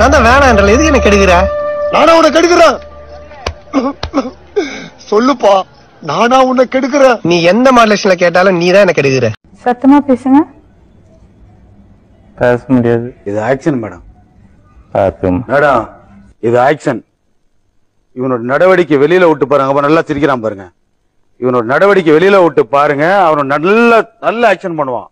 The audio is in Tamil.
நான் தான் வேணான்றல, எதுக்கு என்ன கெடுக்கிற? நானா உன்னை கெடுக்கிறேன்? சொல்லுப்பா, நானா உன்னை கெடுக்கிறேன்? நீ எந்த மாடலேஷன்ல கேட்டாலும் நீ தான் என்ன கெடுக்கிற. சத்தமா பேசுங்க. பேச முடியாது. இது ஆக்ஷன் மேடம். மேடம் இது ஆக்ஷன். இவனோட நடவடிக்கை வெளியில விட்டு பாருங்க. நல்லா சிரிக்கிறான் பாருங்க. இவனோட நடவடிக்கை வெளியில விட்டு பாருங்க. அவனோட நல்ல ஆக்ஷன் பண்ணுவான்.